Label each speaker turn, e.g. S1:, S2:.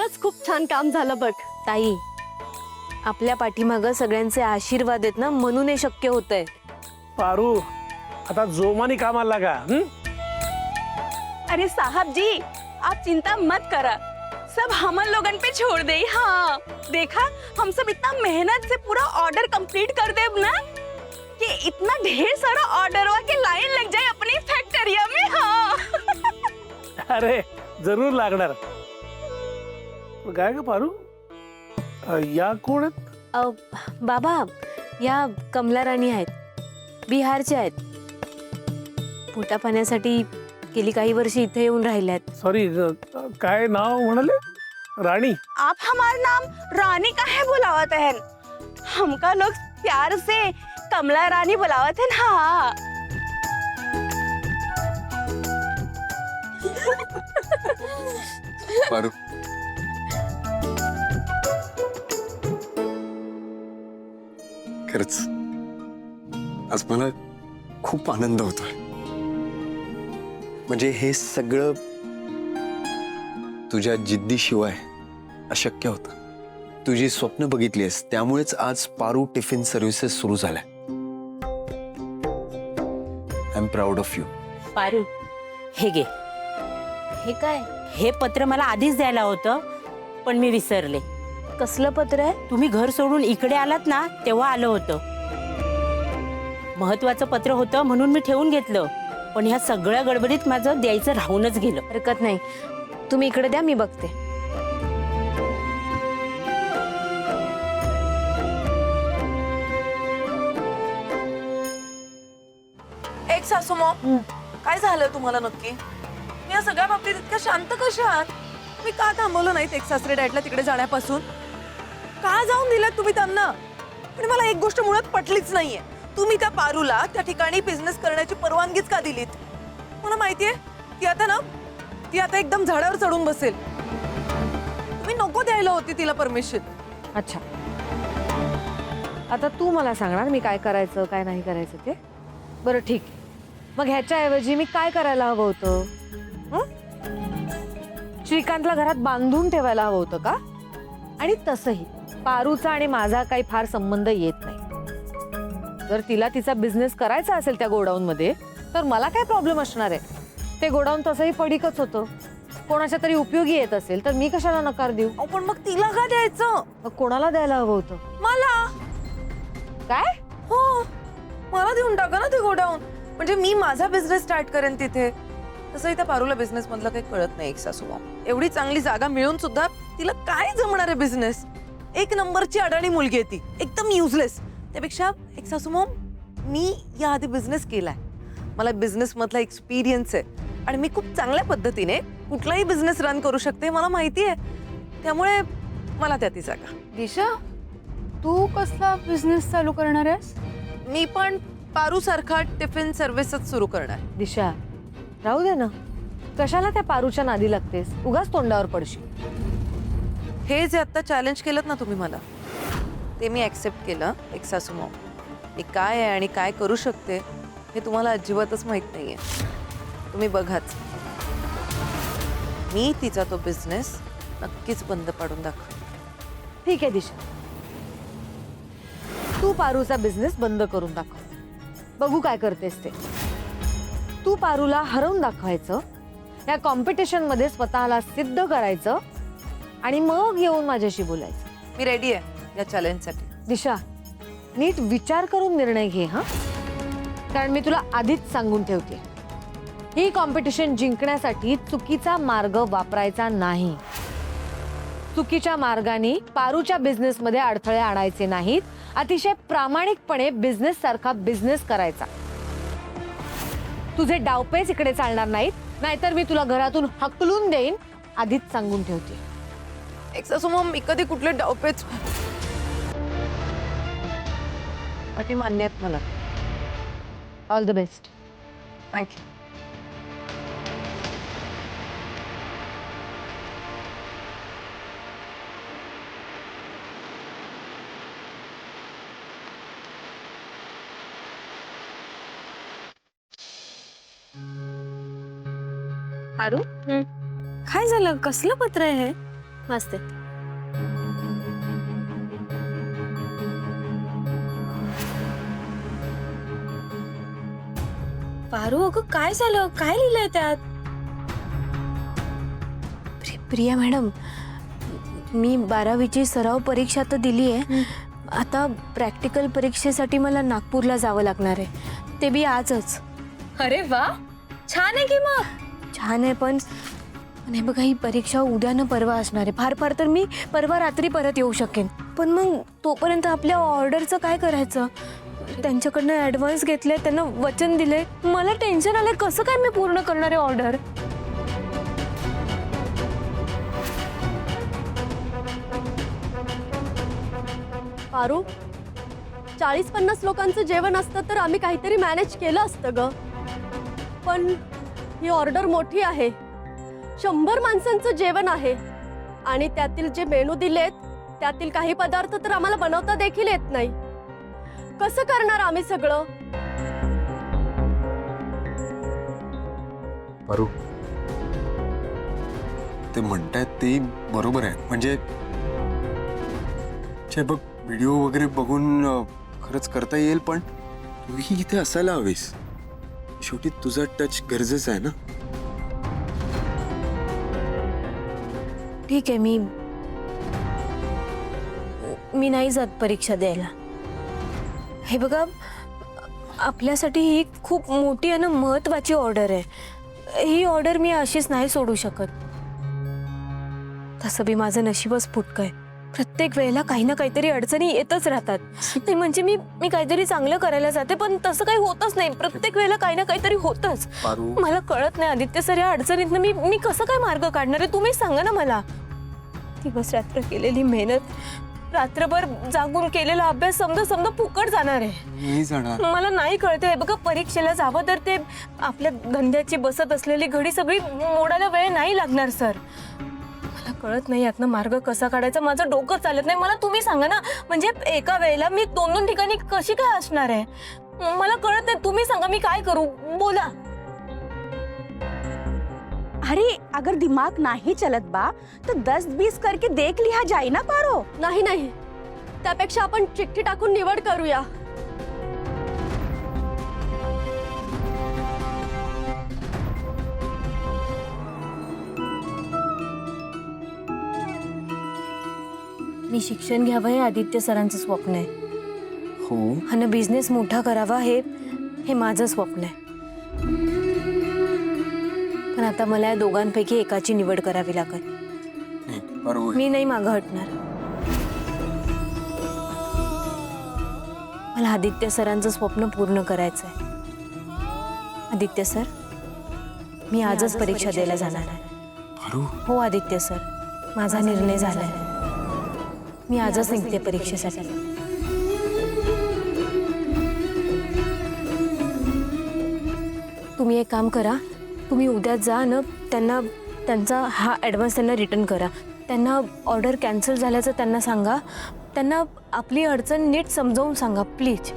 S1: खरंच खूप छान काम झालं बघ.
S2: ताई, आपल्या पाठीमागं सगळ्यांचे आशीर्वाद आहेत ना, म्हणून हे शक्य होतंय.
S3: पारू आता जोमाने कामाला लागा.
S1: अरे साहब जी, आप चिंता मत करा, सब हम लोगन पे छोड़ दे। हाँ देखा, हम सब इतना मेहनत से पूरा ऑर्डर कंप्लीट कर दे ना कि इतना ढेर सारा ऑर्डर हुआ कि लाइन लग जाए अपनी फैक्ट्रिया में। हाँ
S3: अरे जरूर लागणार. काय ग पारू, या कोण आहेत?
S2: बाबा, या कमला राणी आहेत, बिहारच्या आहेत. पोटा पाण्यासाठी गेली काही वर्ष इथे येऊन राहिल्यात.
S3: सॉरी, काय नाव म्हणाले? राणी?
S1: आप हमारा नाम रानी का है बुलावत है, हमका लोग प्यार से कमला रानी बुलावत है ना।
S4: पारू, खरंच आज मला खूप आनंद होतोय. म्हणजे हे सगळं तुझ्या जिद्दीशिवाय अशक्य होतं. तुझी स्वप्न बघितलीस त्यामुळेच आज पारू टिफिन सर्व्हिसेस सुरू झाल्या. I am proud of you.
S5: Paru, हे घे.
S2: हे काय?
S5: हे पत्र मला आधीच द्यायला होतं, पण मी विसरले.
S2: कसलं पत्र आहे?
S5: तुम्ही घर सोडून इकडे आलात ना, तेव्हा आलं होतं. महत्वाचं पत्र होतं म्हणून मी ठेवून घेतलं, पण ह्या सगळ्या गडबडीत माझं द्यायचं राहूनच गेलं.
S2: हरकत नाही, तुम्ही इकडे द्या, मी बघते.
S6: एक सासूमा, काय झालं तुम्हाला नक्की? मी या सगळ्या बाबतीत इतक्या शांत कशा आहात? तुम्ही का थांबवलं नाहीत एक सासरे डॅडला तिकडे जाण्यापासून? का जाऊन दिलात तुम्ही त्यांना? आणि मला एक गोष्ट मुळात पटलीच नाहीये, तुम्ही त्या पारूला त्या ठिकाणी बिझनेस करण्याची परवानगीच का दिलीत? मला माहितीये ती आता एकदम झाडावर चढून बसेल. तुम्ही नको द्यायला होती तिला परमिशन.
S7: अच्छा, आता तू मला सांगणार मी काय करायचं काय नाही करायचं ते. बरं ठीक आहे, मग ह्याच्याऐवजी मी काय करायला हवं होतं? श्रीकांतला घरात बांधून ठेवायला हवं होतं का? आणि तसंही पारूचा आणि माझा काही फार संबंध येत नाही. जर तिला तिचा बिझनेस करायचा असेल त्या गोडाऊन मध्ये, तर मला काय प्रॉब्लेम असणार आहे? ते गोडाऊन तसंही पडीकच होतं, कोणाच्या तरी उपयोगी येत असेल तर मी कशाला नकार देऊ?
S6: पण मग तिला का द्यायचं?
S7: मग कोणाला द्यायला हवं होतं?
S6: मला.
S7: काय?
S6: हो, मला देऊन टाका ना ते गोडाऊन, म्हणजे मी माझा बिझनेस स्टार्ट करेन तिथे. तसंही त्या पारूला बिझनेस मधलं काही कळत नाही. एक सासूबा, एवढी चांगली जागा मिळून सुद्धा तिला काय जमणार आहे बिझनेस? एक नंबरची अडाणी मुलगी आहे ती, एकदम युजलेस. त्यापेक्षा एक सासूमा, मी याआधी बिझनेस केलाय, मला बिझनेस मधला एक्सपिरियन्स आहे आणि मी खूप चांगल्या पद्धतीने कुठलाही बिझनेस रन करू शकते, मला माहिती आहे. त्यामुळे मला त्या ती जागा.
S8: दिशा, तू कसला बिझनेस चालू करणार आहेस?
S6: मी पण पारू सारखा टिफिन सर्व्हिसच सुरू करणार.
S7: दिशा, राहू दे ना, कशाला त्या पारूच्या नादी लागतेस? उगाच तोंडावर पडशील.
S6: हे जे आता चॅलेंज केलं ना तुम्ही मला, ते मी ऍक्सेप्ट केलं. एक सासूमा, मी काय आहे आणि काय करू शकते हे तुम्हाला अजिबातच माहित नाहीये. तुम्ही बघाच, मी तिचा तो बिझनेस नक्कीच बंद पाडून दाखव.
S7: ठीक आहे दिशा, तू पारूचा बिझनेस बंद करून दाखव, बघू काय करतेस ते. तू पारूला हरवून दाखवायचं, या कॉम्पिटिशन मध्ये स्वतःला सिद्ध करायचं आणि मग येऊन माझ्याशी बोलायचं.
S6: मी रेडी आहे या चॅलेंजसाठी.
S7: दिशा, नीट विचार करून निर्णय घे हा, कारण मी तुला आधीच सांगून ठेवते, ही कॉम्पिटिशन जिंकण्यासाठी चुकीचा मार्ग वापरायचा नाही. चुकीच्या मार्गाने पारूच्या बिझनेस मध्ये अडथळे आणायचे नाहीत. अतिशय प्रामाणिकपणे बिझनेस सारखा बिझनेस करायचा. तुझे डावपेच इकडे चालणार नाहीत, नाहीतर मी तुला घरातून हकलून देईन, आधीच सांगून ठेवते.
S6: एक सासूमा, मी कधी कुठले डावपेच अटी मान्य आहेत मला.
S7: All the best.
S6: Thank you.
S2: Paru, काय झालं? कसलं पत्र आहे हे? वाचते. पारू, अगं काय झालं? काय लिहिलंय त्यात? प्रिया मॅडम, मी 12वीची सराव परीक्षा तर दिली आहे. आता प्रॅक्टिकल परीक्षेसाठी मला नागपूरला जावं लागणार आहे, ते बी आजच.
S1: अरे वा, छान आहे की मग.
S2: छान आहे, पण हे बघा, ही परीक्षा उद्या न परवा असणार आहे. फार फार तर मी परवा रात्री परत येऊ शकेन. पण मग तोपर्यंत आपल्या ऑर्डरचं काय करायचं? त्यांच्याकडनं ॲडव्हान्स घेतले, त्यांना वचन दिले. मला टेन्शन आलंय, कसं काय मी पूर्ण करणार आहे ऑर्डर?
S9: पारू, 40-50 लोकांचं जेवण असतं तर आम्ही काहीतरी मॅनेज केलं असतं ग. पण ही ऑर्डर मोठी आहे. 100 माणसांचं जेवण आहे आणि त्यातील जे मेनू दिलेत त्यातील काही पदार्थ तर आम्हाला बनवता देखील येत नाही. कसं करणार आम्ही सगळं?
S4: पारू, ते म्हणतायत ते बरोबर आहे. म्हणजे बघ, व्हिडिओ वगैरे बघून खरंच करता येईल, पण तूही इथे असायला हवीस. शेवटी तुझा टच गरजेचा आहे ना.
S2: ठीक आहे, मी नाही जात परीक्षा द्यायला. हे बघा, आपल्यासाठी ही खूप मोठी आणि महत्त्वाची ऑर्डर आहे. ही ऑर्डर मी अशीच नाही सोडू शकत. तसं बी माझं नशीबच फुटकं आहे. प्रत्येक वेळेला काही ना काहीतरी अडचणी येतच राहतात. नाही म्हणजे मी काहीतरी चांगलं करायला जाते, पण तसं काही होतच नाही. प्रत्येक वेळेला काही ना काहीतरी होतच. मला कळत नाही आदित्य सर, या अडचणीतनं मी कसं काय मार्ग काढणार आहे? तुम्ही सांगा ना मला. दिवस रात्र केलेली मेहनत, रात्रभर जागून केलेला अभ्यास समजा फुकट जाणार आहे. मला नाही कळतंय. बघा, परीक्षेला जावं तर ते आपल्या धंद्याची बसत असलेली घडी सगळी मोडायला वेळ नाही लागणार सर. मला कळत नाही यातनं मार्ग कसा काढायचा. माझं डोकं चालत नाही. मला तुम्ही सांगा ना, म्हणजे एका वेळेला मी 2 ठिकाणी कशी काय असणार आहे? मला कळत नाही. तुम्ही सांगा, मी काय करू? बोला.
S1: अरे अगर दिमाग नहीं चलत बा तो 10-20 करके देख लिया जाए ना पारो.
S9: नाही नाही, त्यापेक्षा आपण चिठ्ठी टाकून निवड करूया.
S2: मी शिक्षण घ्यावं हे आदित्य सरांचं स्वप्न आहे.
S4: हो,
S2: आणि बिझनेस मोठा करावा हे माझं स्वप्न आहे. पण आता मला या दोघांपैकी एकाची निवड करावी लागेल.
S4: बरोबर.
S2: मी नाही मागं हटणार. मला आदित्य सरांचं स्वप्न पूर्ण करायचं आहे. आदित्य सर, मी आजच परीक्षा द्यायला जाणार आहे. हो आदित्य सर, माझा निर्णय झालाय. मी आजच निघते परीक्षेसाठी. तुम्ही एक काम करा, तुम्ही उद्या जा ना, त्यांचा हा ॲडव्हान्स त्यांना रिटर्न करा. त्यांना ऑर्डर कॅन्सल झाल्याचं त्यांना सांगा. त्यांना आपली अडचण नीट समजावून सांगा प्लीज.